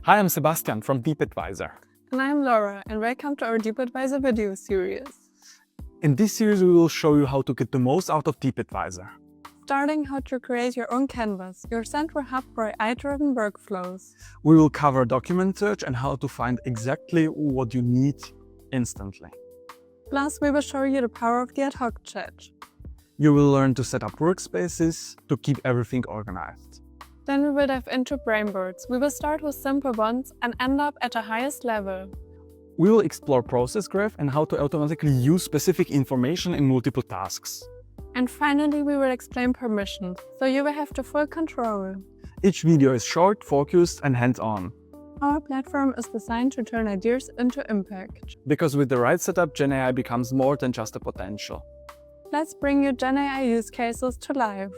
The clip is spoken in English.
Hi, I'm Sebastian from DeepAdvisor. And I'm Laura, and welcome to our DeepAdvisor video series. In this series, we will show you how to get the most out of DeepAdvisor. Starting how to create your own canvas, your central hub for AI-driven workflows. We will cover document search and how to find exactly what you need instantly. Plus, we will show you the power of the ad hoc chat. You will learn to set up workspaces to keep everything organized. Then we will dive into brainboards. We will start with simple ones and end up at the highest level. We will explore process graph and how to automatically use specific information in multiple tasks. And finally, we will explain permissions, so you will have the full control. Each video is short, focused, and hands-on. Our platform is designed to turn ideas into impact. Because with the right setup, GenAI becomes more than just a potential. Let's bring you GenAI use cases to life.